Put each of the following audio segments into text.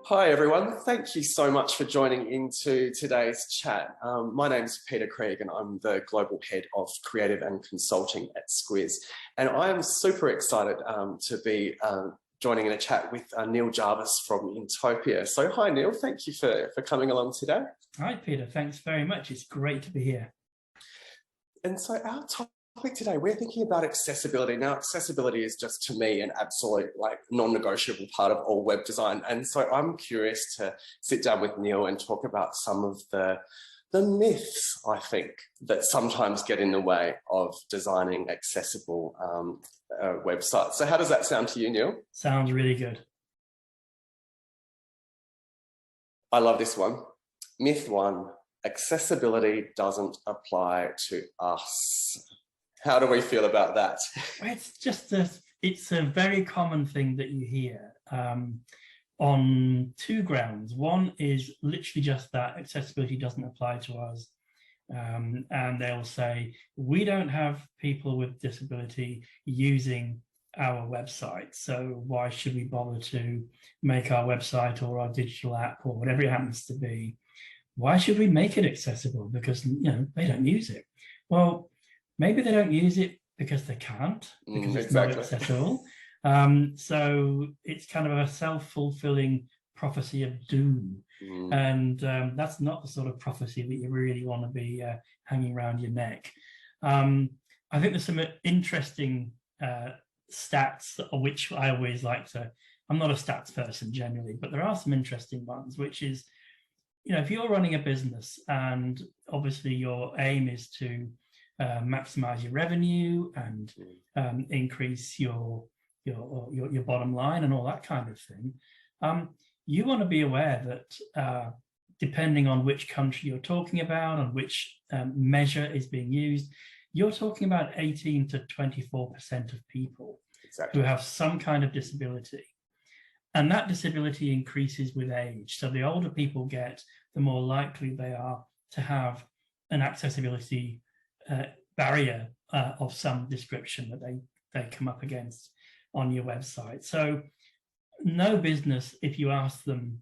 Hi everyone, thank you so much for joining into today's chat. My name's Peter Krieg and I'm the Global Head of Creative and Consulting at Squiz. And I am super excited to be joining in a chat with Neil Jarvis from Utopia. So hi Neil, thank you for coming along today. Hi Peter, thanks very much. It's great to be here. And so our topic today, we're thinking about accessibility. Now, accessibility is just, to me, an absolute non-negotiable part of all web design. And so I'm curious to sit down with Neil and talk about some of the myths, I think, that sometimes get in the way of designing accessible websites. So how does that sound to you, Neil? Sounds really good. I love this one. Myth 1, accessibility doesn't apply to us. How do we feel about that? It's a very common thing that you hear on two grounds. One is literally just that accessibility doesn't apply to us. And they'll say, we don't have people with disability using our website, so why should we bother to make our website or our digital app or whatever it happens to be? Why should we make it accessible? Because they don't use it. Well, maybe they don't use it because they can't, because it's not accessible. So it's kind of a self-fulfilling prophecy of doom. And that's not the sort of prophecy that you really want to be hanging around your neck. I think there's some interesting stats, which I always like to, I'm not a stats person generally, but there are some interesting ones, which is, if you're running a business and obviously your aim is to maximize your revenue and increase your bottom line and all that kind of thing, you want to be aware that depending on which country you're talking about and which measure is being used, you're talking about 18 to 24% of people who have some kind of disability. And that disability increases with age. So the older people get, the more likely they are to have an accessibility barrier of some description that they come up against on your website. So no business, if you ask them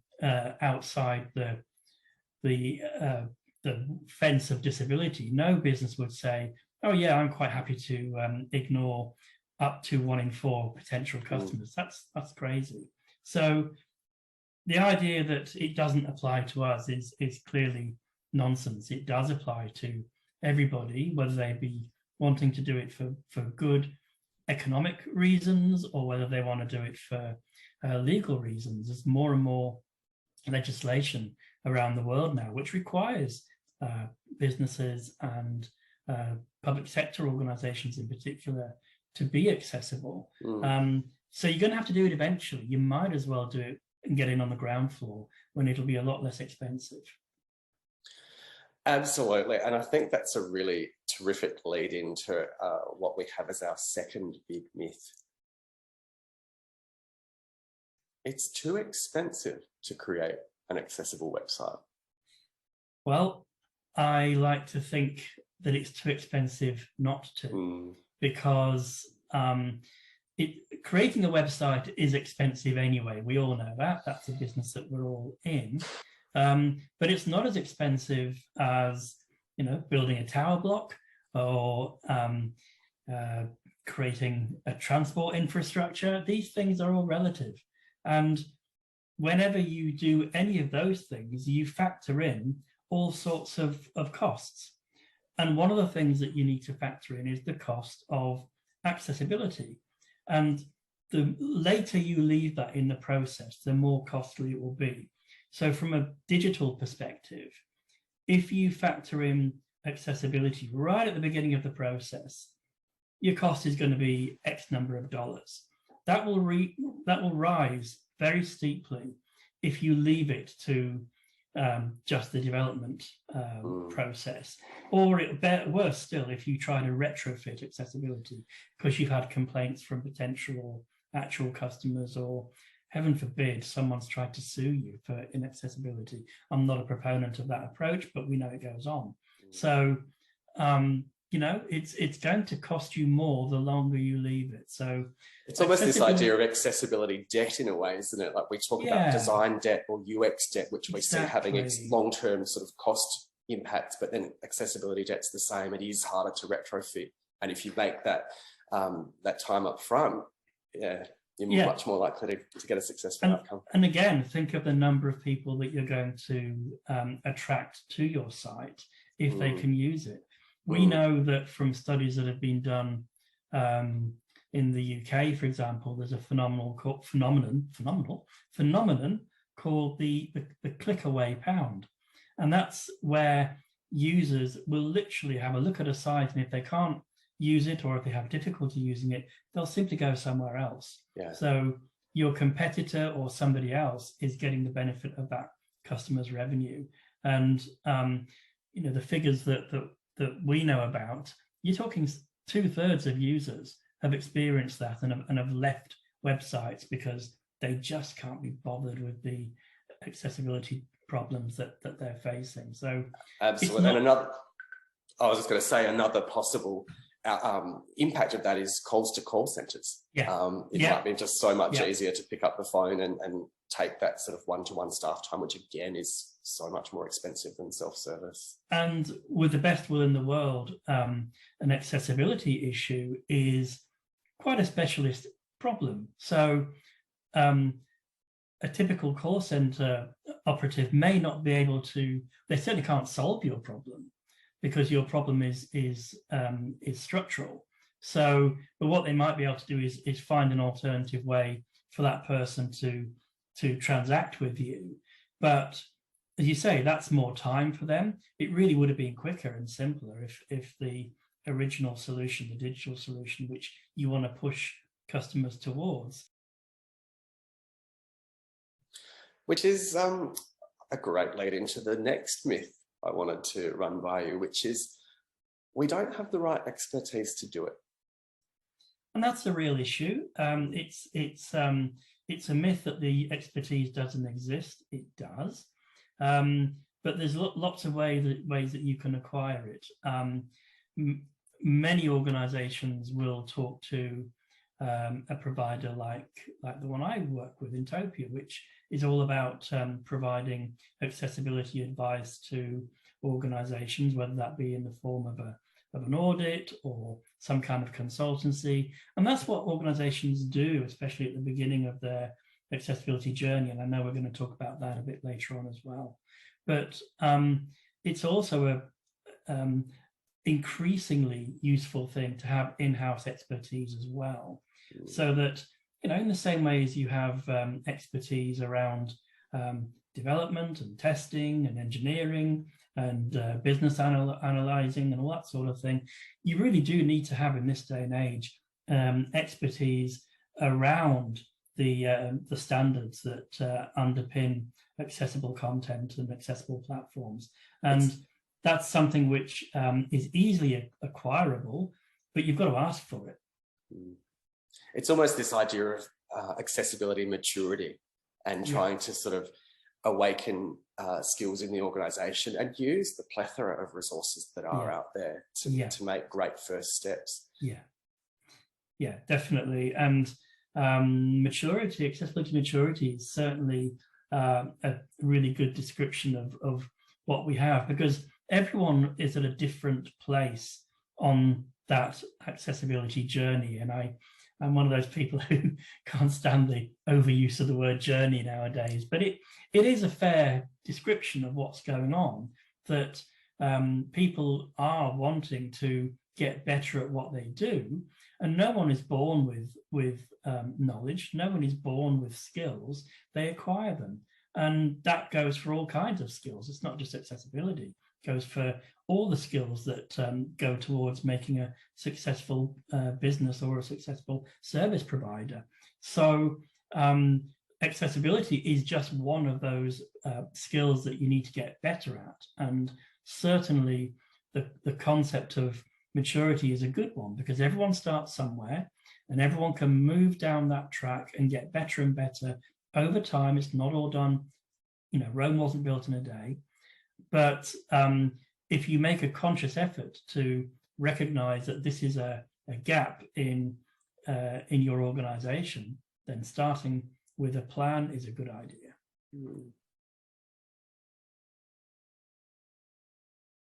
outside the fence of disability, no business would say, oh yeah, I'm quite happy to ignore up to 1 in 4 potential customers. That's crazy. So the idea that it doesn't apply to us is clearly nonsense. It does apply to everybody, whether they be wanting to do it for good economic reasons or whether they want to do it for legal reasons. There's more and more legislation around the world now which requires businesses and public sector organizations in particular to be accessible. So you're going to have to do it eventually. You might as well do it and get in on the ground floor when it'll be a lot less expensive. Absolutely. And I think that's a really terrific lead into what we have as our second big myth. It's too expensive to create an accessible website. Well, I like to think that it's too expensive not to, because creating a website is expensive anyway. We all know that. That's a business that we're all in. But it's not as expensive as, building a tower block or creating a transport infrastructure. These things are all relative. And whenever you do any of those things, you factor in all sorts of costs. And one of the things that you need to factor in is the cost of accessibility. And the later you leave that in the process, the more costly it will be. So from a digital perspective, if you factor in accessibility right at the beginning of the process, your cost is going to be X number of dollars. That will rise very steeply if you leave it to just the development process, or worse still, if you try to retrofit accessibility because you've had complaints from potential or actual customers, or heaven forbid, someone's tried to sue you for inaccessibility. I'm not a proponent of that approach, but we know it goes on. So you know, it's going to cost you more the longer you leave it. So it's almost this idea of accessibility debt in a way, isn't it? Like we talk about design debt or UX debt, which we see having long-term sort of cost impacts, but then accessibility debt's the same. It is harder to retrofit, and if you make that that time up front, you're much more likely to get a successful outcome. And again, think of the number of people that you're going to attract to your site if they can use it. We know that from studies that have been done in the UK, for example, there's a phenomenon called the click away pound. And that's where users will literally have a look at a site, and if they can't use it or if they have difficulty using it, they'll simply go somewhere else. So your competitor or somebody else is getting the benefit of that customer's revenue. And you know, the figures that we know about, you're talking 2/3 of users have experienced that and have left websites because they just can't be bothered with the accessibility problems that they're facing. So absolutely. And I was just going to say, another possible impact of that is calls to call centers. It might be just so much easier to pick up the phone and take that sort of one-to-one staff time, which again is so much more expensive than self-service. And with the best will in the world, an accessibility issue is quite a specialist problem. So a typical call center operative may not be able to, they certainly can't solve your problem because your problem is structural. So, but what they might be able to do is find an alternative way for that person to transact with you. But as you say, that's more time for them. It really would have been quicker and simpler if the original solution, the digital solution, which you want to push customers towards. Which is a great lead into the next myth I wanted to run by you, which is we don't have the right expertise to do it. And that's a real issue. It's a myth that the expertise doesn't exist. It does. But there's lots of ways that you can acquire it. Many organizations will talk to a provider like the one I work with, Intopia, which is all about providing accessibility advice to organizations, whether that be in the form of an audit or some kind of consultancy. And that's what organizations do, especially at the beginning of their accessibility journey. And I know we're going to talk about that a bit later on as well. But it's also a increasingly useful thing to have in-house expertise as well. So that, you know, in the same way as you have expertise around development and testing and engineering and business analyzing and all that sort of thing, you really do need to have in this day and age expertise around the standards that underpin accessible content and accessible platforms. And that's something which is easily acquirable, but you've got to ask for it. It's almost this idea of accessibility maturity and trying to sort of awaken skills in the organization and use the plethora of resources that are out there to make great first steps. Yeah, definitely. And accessibility maturity is certainly a really good description of what we have, because everyone is at a different place on that accessibility journey. And I'm one of those people who can't stand the overuse of the word journey nowadays, but it is a fair description of what's going on, that people are wanting to get better at what they do, and no one is born with knowledge, no one is born with skills, they acquire them. And that goes for all kinds of skills. It's not just accessibility. It goes for all the skills that go towards making a successful business or a successful service provider. So accessibility is just one of those skills that you need to get better at. And certainly the concept of maturity is a good one, because everyone starts somewhere and everyone can move down that track and get better and better over time. It's not all done, you know, Rome wasn't built in a day. But if you make a conscious effort to recognize that this is a gap in your organization, then starting with a plan is a good idea.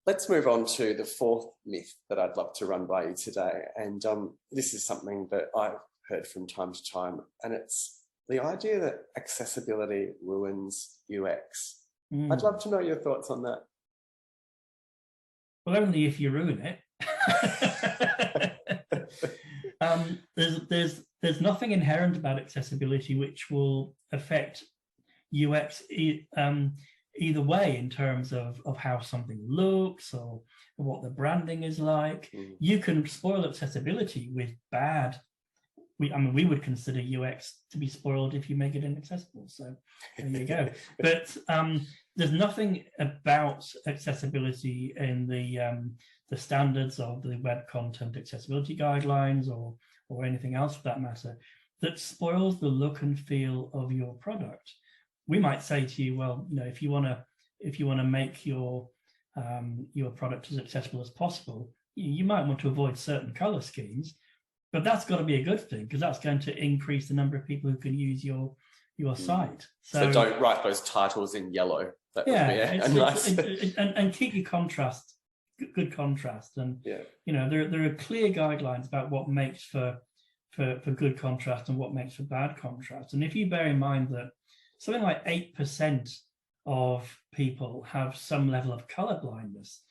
Let's move on to the fourth myth that I'd love to run by you today. And this is something that I've heard from time to time, and it's the idea that accessibility ruins UX. I'd love to know your thoughts on that. Well, only if you ruin it. There's nothing inherent about accessibility which will affect UX either way in terms of how something looks or what the branding is like. You can spoil accessibility with bad. We would consider UX to be spoiled if you make it inaccessible. So there you go. But there's nothing about accessibility in the standards of the Web Content Accessibility Guidelines or anything else for that matter that spoils the look and feel of your product. We might say to you, well, if you want to make your product as accessible as possible, you might want to avoid certain color schemes, but that's got to be a good thing because that's going to increase the number of people who can use your site. So don't write those titles in yellow. That and keep your contrast, good contrast, and there are clear guidelines about what makes for good contrast and what makes for bad contrast. And if you bear in mind that something like 8% of people have some level of color blindness,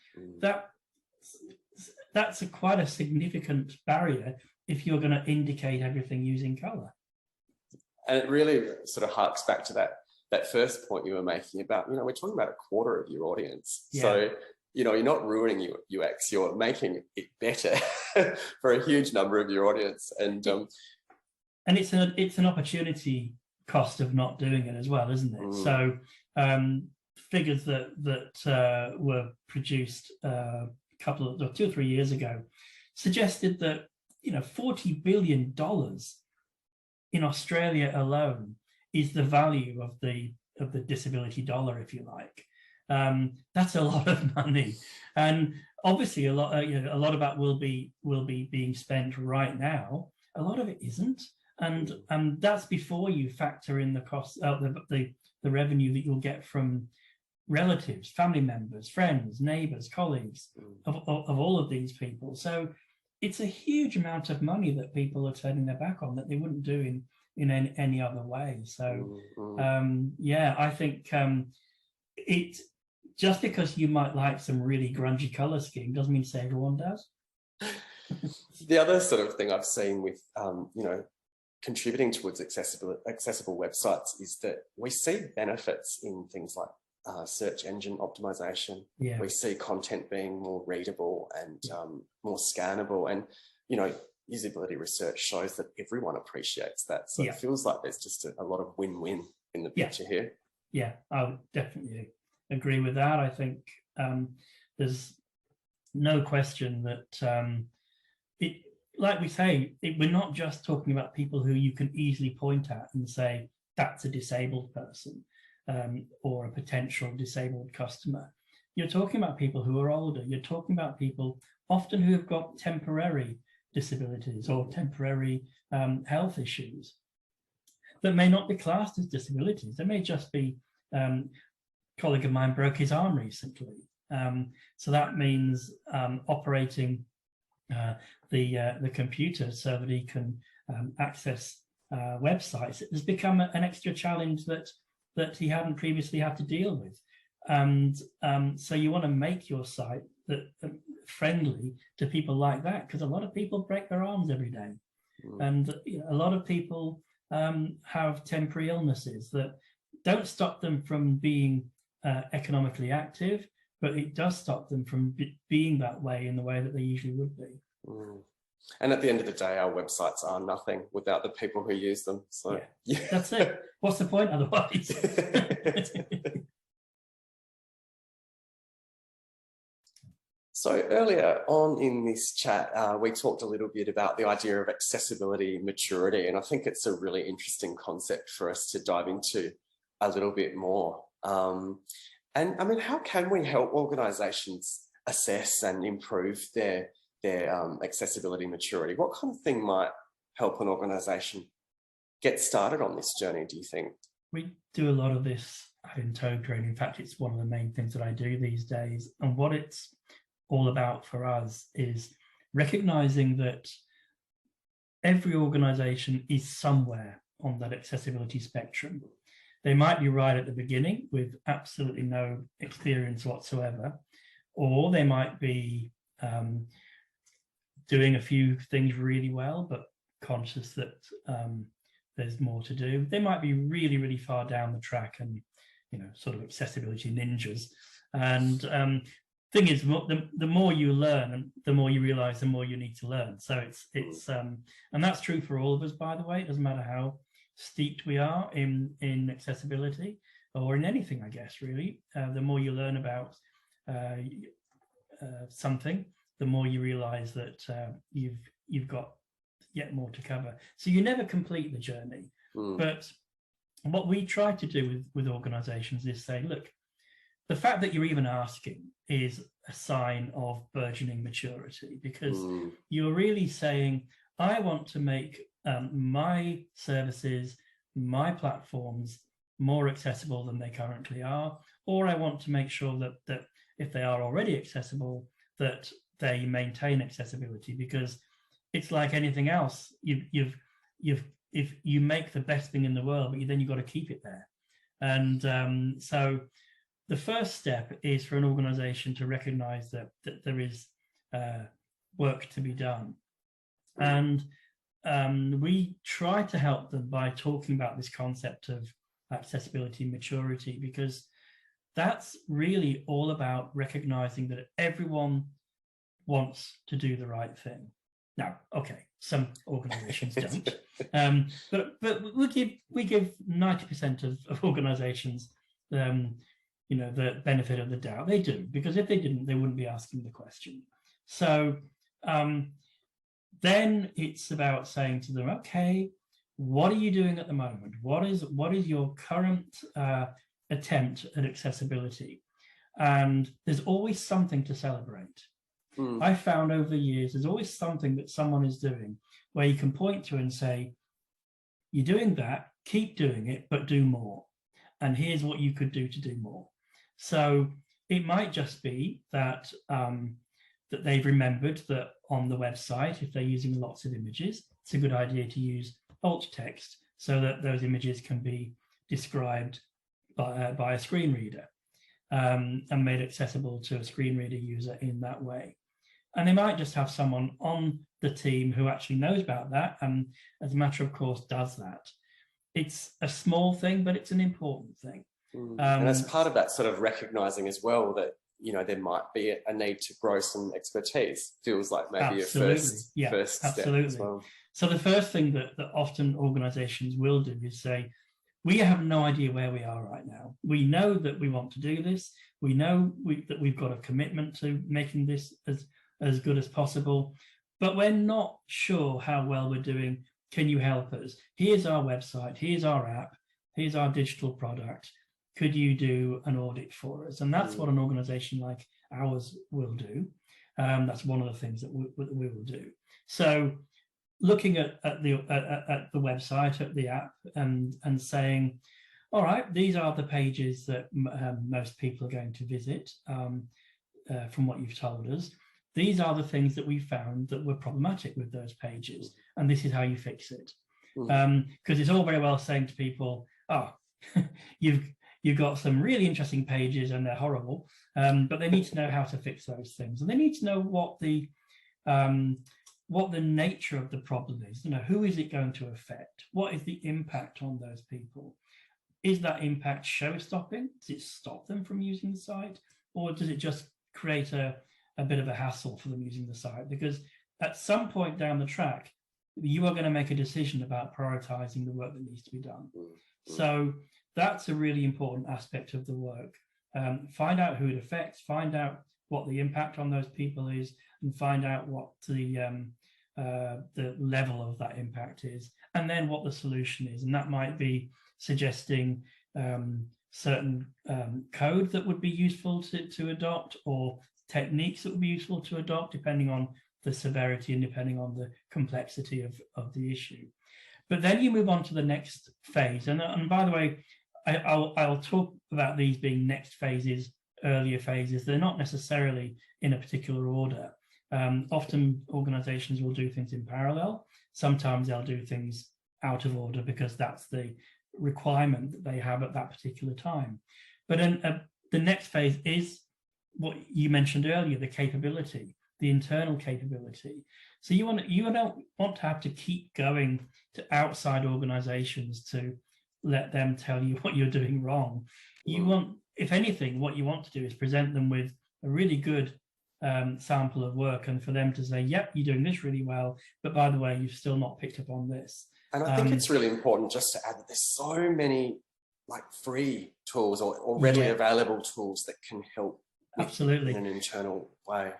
that's quite a significant barrier if you're going to indicate everything using color. And it really sort of harks back to that first point you were making about, we're talking about a quarter of your audience. Yeah. So, you're not ruining your UX, you're making it better for a huge number of your audience. And it's an opportunity cost of not doing it as well, isn't it? So figures that were produced two or 3 years ago suggested that $40 billion in Australia alone is the value of the disability dollar, if you like. That's a lot of money, and obviously a lot of that will be being spent right now. A lot of it isn't, and that's before you factor in the cost, the revenue that you'll get from relatives, family members, friends, neighbors, colleagues of all of these people. So it's a huge amount of money that people are turning their back on that they wouldn't do in any other way. So I think it, just because you might like some really grungy color scheme doesn't mean to say everyone does. The other sort of thing I've seen with contributing towards accessible websites is that we see benefits in things like search engine optimization. Yeah. We see content being more readable and more scannable, and usability research shows that everyone appreciates that. So it feels like there's just a lot of win-win in the picture here. Yeah, I would definitely agree with that. I think there's no question that like we say, we're not just talking about people who you can easily point at and say that's a disabled person or a potential disabled customer. You're talking about people who are older. You're talking about people often who have got temporary disabilities or temporary health issues that may not be classed as disabilities. They may just be, a colleague of mine broke his arm recently. So that means operating the computer so that he can access websites. It has become an extra challenge that he hadn't previously had to deal with. And so you want to make your site friendly to people like that, because a lot of people break their arms every day. And a lot of people have temporary illnesses that don't stop them from being economically active, but it does stop them from being that way in the way that they usually would be. And at the end of the day, our websites are nothing without the people who use them. So that's it. What's the point otherwise? So earlier on in this chat, we talked a little bit about the idea of accessibility maturity, and I think it's a really interesting concept for us to dive into a little bit more. And I mean, how can we help organisations assess and improve their their accessibility maturity? What kind of thing might help an organisation get started on this journey, do you think? We do a lot of this in Toad training. In fact, it's one of the main things that I do these days. And what it's all about for us is recognizing that every organization is somewhere on that accessibility spectrum. They might be right at the beginning with absolutely no experience whatsoever, or they might be doing a few things really well, but conscious that there's more to do. They might be really, really far down the track and, you know, sort of accessibility ninjas. And thing is, the more you learn, and the more you realize, the more you need to learn. So it's and that's true for all of us, by the way. It doesn't matter how steeped we are in accessibility or in anything, I guess, really. The more you learn about something, the more you realize that you've got yet more to cover. So you never complete the journey. But what we try to do with organizations is say, look, the fact that you're even asking is a sign of burgeoning maturity, because you're really saying, I want to make my services, my platforms more accessible than they currently are, or I want to make sure that if they are already accessible, that they maintain accessibility. Because it's like anything else, if you make the best thing in the world, but then you've got to keep it there. And so the first step is for an organization to recognize that there is work to be done. And we try to help them by talking about this concept of accessibility maturity, because that's really all about recognizing that everyone wants to do the right thing. Now, okay, some organizations don't, but we give 90% of organizations you know, the benefit of the doubt. They do, because if they didn't, they wouldn't be asking the question. So then it's about saying to them, okay, what are you doing at the moment? What is your current attempt at accessibility? And there's always something to celebrate. I found over the years, there's always something that someone is doing where you can point to and say, you're doing that, keep doing it, but do more. And here's what you could do to do more. So it might just be that that they've remembered that on the website, if they're using lots of images, it's a good idea to use alt text so that those images can be described by a screen reader and made accessible to a screen reader user in that way. And they might just have someone on the team who actually knows about that and, as a matter of course, does that. It's a small thing, but it's an important thing. And as part of that sort of recognizing as well that, you know, there might be a need to grow some expertise, feels like maybe a first step as well. So the first thing that often organizations will do is say, we have no idea where we are right now. We know that we want to do this. We know that we've got a commitment to making this as good as possible, but we're not sure how well we're doing. Can you help us? Here's our website, here's our app, here's our digital product. Could you do an audit for us? And that's what an organization like ours will do. That's one of the things that we will do. So looking at the website, at the app, and saying, all right, these are the pages that most people are going to visit from what you've told us. These are the things that we found that were problematic with those pages, and this is how you fix it. Because it's all very well saying to people, oh, you've got some really interesting pages and they're horrible, but they need to know how to fix those things, and they need to know what the nature of the problem is. You know, who is it going to affect? What is the impact on those people? Is that impact show-stopping? Does it stop them from using the site, or does it just create a bit of a hassle for them using the site? Because at some point down the track, you are going to make a decision about prioritizing the work that needs to be done. So that's a really important aspect of the work. Find out who it affects, find out what the impact on those people is, and find out what the level of that impact is, and then what the solution is. And that might be suggesting certain code that would be useful to adopt, or techniques that would be useful to adopt, depending on the severity and depending on the complexity of the issue. But then you move on to the next phase. And by the way, I'll talk about these being next phases, earlier phases. They're not necessarily in a particular order. Often organizations will do things in parallel. Sometimes they'll do things out of order because that's the requirement that they have at that particular time. But the next phase is what you mentioned earlier, the capability, the internal capability. So you don't want to have to keep going to outside organizations to let them tell you what you're doing wrong. You want, if anything, what you want to do is present them with a really good sample of work, and for them to say, yep, you're doing this really well, but by the way, you've still not picked up on this. And I think it's really important just to add that there's so many like free tools or readily available tools that can help absolutely in an internal way.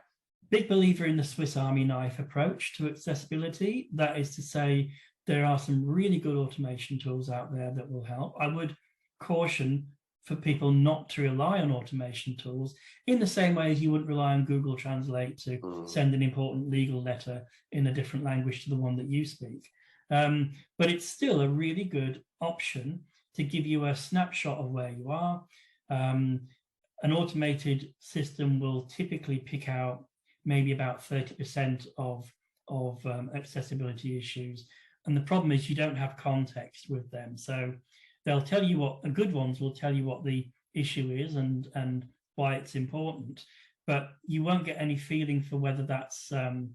Big believer in the Swiss Army knife approach to accessibility. That is to say, there are some really good automation tools out there that will help. I would caution for people not to rely on automation tools in the same way as you wouldn't rely on Google Translate to send an important legal letter in a different language to the one that you speak. But it's still a really good option to give you a snapshot of where you are. An automated system will typically pick out maybe about 30% of accessibility issues. And the problem is you don't have context with them. So they'll tell you what, the good ones will tell you what the issue is and why it's important, but you won't get any feeling for whether that's a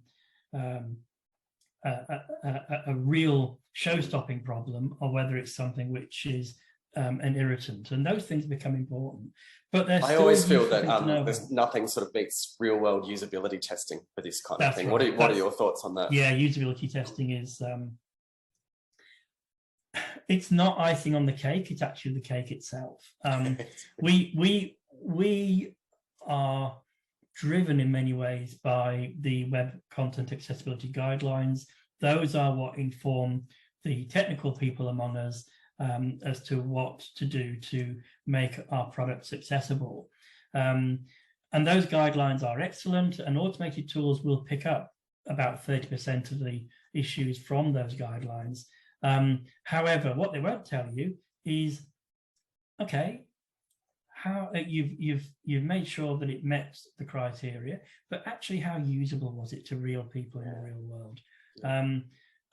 real show-stopping problem or whether it's something which is an irritant. And those things become important. But I always feel that there's nothing sort of beats real-world usability testing for this kind of thing. Right. What are your thoughts on that? Yeah, usability testing is it's not icing on the cake, it's actually the cake itself. We are driven in many ways by the Web Content Accessibility Guidelines. Those are what inform the technical people among us as to what to do to make our products accessible. And those guidelines are excellent, and automated tools will pick up about 30% of the issues from those guidelines. However, what they won't tell you is, okay, how you've made sure that it met the criteria, but actually how usable was it to real people in the real world?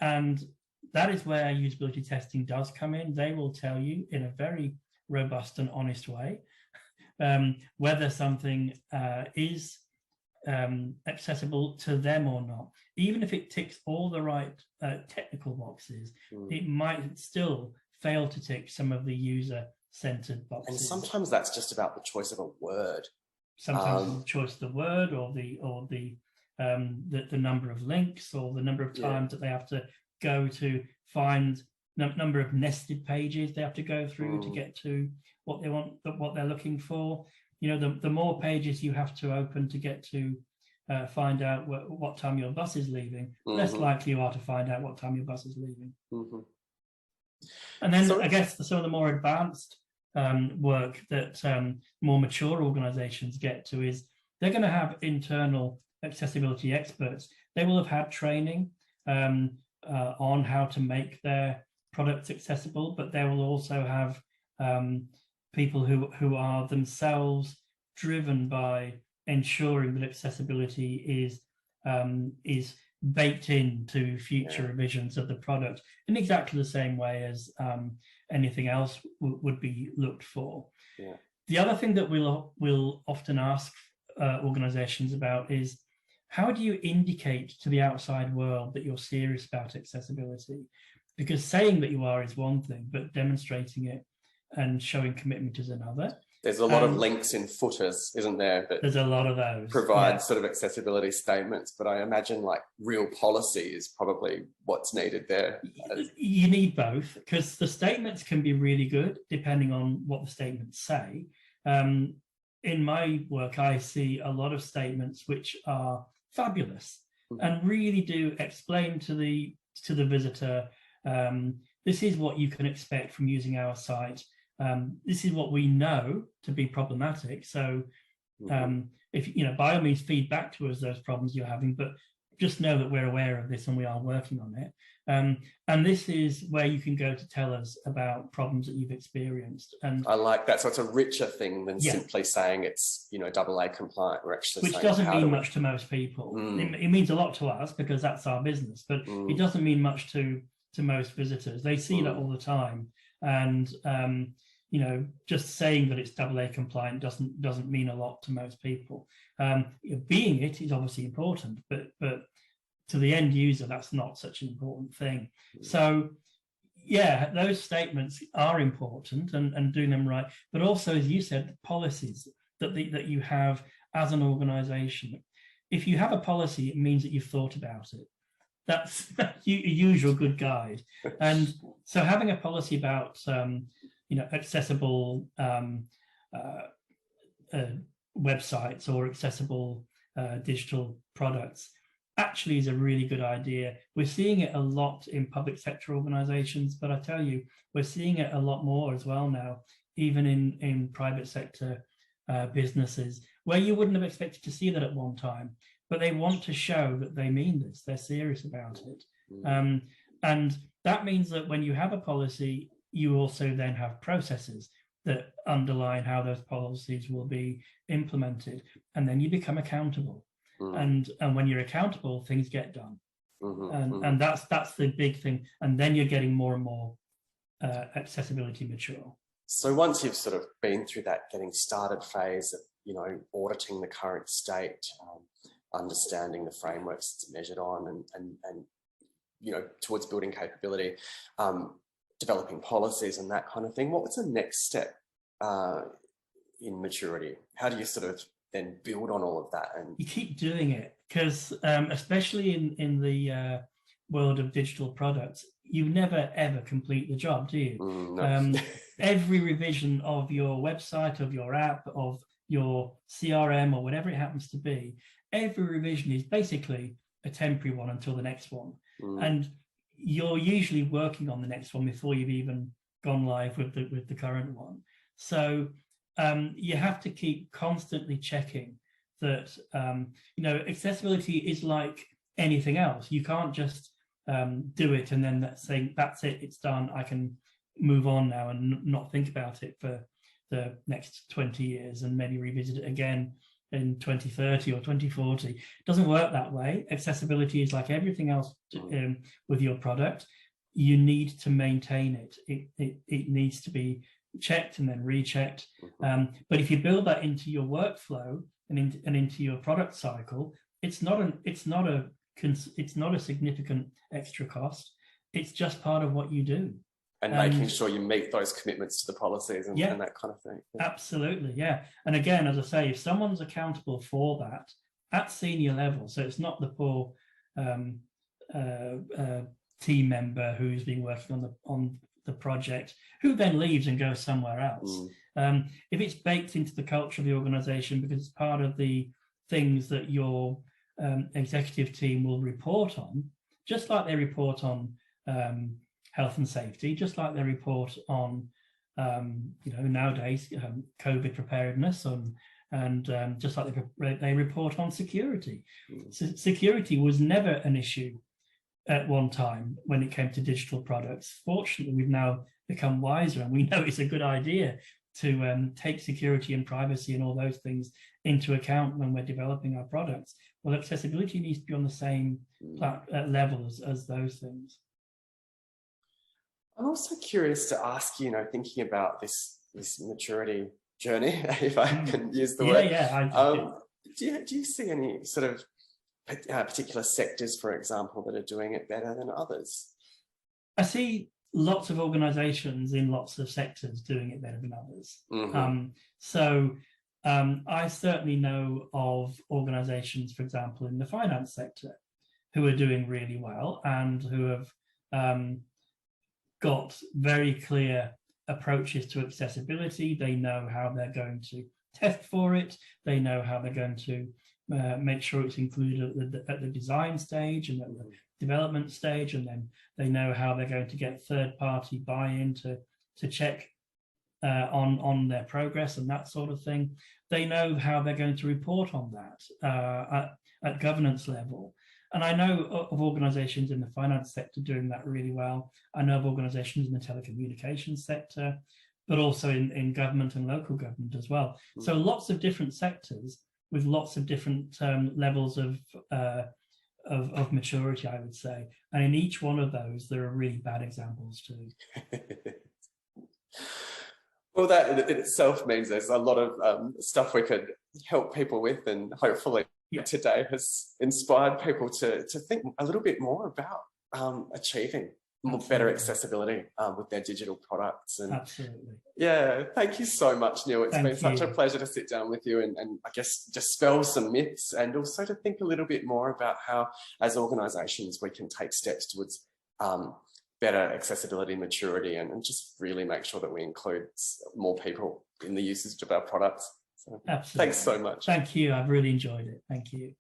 And that is where usability testing does come in. They will tell you in a very robust and honest way whether something is accessible to them or not. Even if it ticks all the right technical boxes, it might still fail to tick some of the user-centered boxes. And sometimes that's just about the choice of a word. Sometimes the choice of the word, or the number of links, or the number of times that they have to go to find number of nested pages they have to go through to get to what they want, what they're looking for. You know, the more pages you have to open to get to find out what time your bus is leaving, less likely you are to find out what time your bus is leaving. And then I guess some of the more advanced work that more mature organizations get to is they're going to have internal accessibility experts. They will have had training on how to make their products accessible, but they will also have people who are themselves driven by ensuring that accessibility is baked into future revisions of the product in exactly the same way as anything else would be looked for. The other thing that we'll often ask organizations about is, how do you indicate to the outside world that you're serious about accessibility? Because saying that you are is one thing, but demonstrating it and showing commitment is another. There's a lot of links in footers, isn't there? That there's a lot of those. Provide sort of accessibility statements, but I imagine like real policy is probably what's needed there. You need both, because the statements can be really good depending on what the statements say. In my work, I see a lot of statements which are fabulous and really do explain to the visitor, this is what you can expect from using our site. This is what we know to be problematic. So if by all means feed back to us those problems you're having, but just know that we're aware of this and we are working on it. And this is where you can go to tell us about problems that you've experienced. And I like that. So it's a richer thing than yeah, simply saying it's, you know, AA compliant. We're actually which saying, doesn't mean much to most people. It means a lot to us because that's our business, but it doesn't mean much to most visitors. They see that all the time. And you know, just saying that it's AA compliant doesn't mean a lot to most people. Being it is obviously important, but to the end user, that's not such an important thing. So yeah, those statements are important, and doing them right, but also, as you said, the policies that you have as an organization. If you have a policy, it means that you've thought about it. That's a usual good guide. And so having a policy about you know, accessible websites or accessible digital products actually is a really good idea. We're seeing it a lot in public sector organizations, but I tell you, we're seeing it a lot more as well now, even in private sector businesses, where you wouldn't have expected to see that at one time, but they want to show that they mean this, they're serious about it. And that means that when you have a policy, you also then have processes that underline how those policies will be implemented, and then you become accountable. And when you're accountable, things get done. And that's the big thing. And then you're getting more and more accessibility mature. So once you've sort of been through that getting started phase of, you know, auditing the current state, understanding the frameworks it's measured on, and you know, towards building capability, developing policies and that kind of thing, what's the next step in maturity? How do you sort of then build on all of that? And you keep doing it, because especially in the world of digital products, you never ever complete the job, do you? No. Every revision of your website, of your app, of your CRM, or whatever it happens to be, every revision is basically a temporary one until the next one. And you're usually working on the next one before you've even gone live with the current one. So you have to keep constantly checking that, you know, accessibility is like anything else. You can't just do it and then say, that's it, it's done, I can move on now and not think about it for the next 20 years and maybe revisit it again in 2030 or 2040. It doesn't work that way. Accessibility is like everything else with your product. You need to maintain it. It needs to be checked and then rechecked. But if you build that into your workflow and into your product cycle, it's not a significant extra cost. It's just part of what you do. And making sure you meet those commitments to the policies and that kind of thing. Absolutely, yeah. And again, as I say, if someone's accountable for that at senior level, so it's not the poor team member who's been working on the project, who then leaves and goes somewhere else. If it's baked into the culture of the organization because it's part of the things that your executive team will report on, just like they report on health and safety, just like they report on, you know, nowadays COVID preparedness, and just like they report on security. So security was never an issue at one time when it came to digital products. Fortunately, we've now become wiser, and we know it's a good idea to take security and privacy and all those things into account when we're developing our products. Well, accessibility needs to be on the same level as those things. I'm also curious to ask you, thinking about this maturity journey, if I can use the word. Do you see any sort of particular sectors, for example, that are doing it better than others? I see lots of organizations in lots of sectors doing it better than others. I certainly know of organizations, for example, in the finance sector who are doing really well and who have got very clear approaches to accessibility. They know how they're going to test for it. They know how they're going to make sure it's included at the design stage and at the development stage, and then they know how they're going to get third-party buy-in to check on their progress and that sort of thing. They know how they're going to report on that at governance level. And I know of organizations in the finance sector doing that really well. I know of organizations in the telecommunications sector, but also in government and local government as well. So lots of different sectors with lots of different levels of maturity, I would say. And in each one of those, there are really bad examples too. Well, that in itself means there's a lot of stuff we could help people with, and hopefully today has inspired people to think a little bit more about achieving better accessibility with their digital products. And absolutely. Yeah, thank you so much, Neil. It's been such a pleasure to sit down with you and I guess dispel some myths, and also to think a little bit more about how, as organisations, we can take steps towards better accessibility, maturity, and just really make sure that we include more people in the usage of our products. So, absolutely. Thanks so much. Thank you. I've really enjoyed it. Thank you.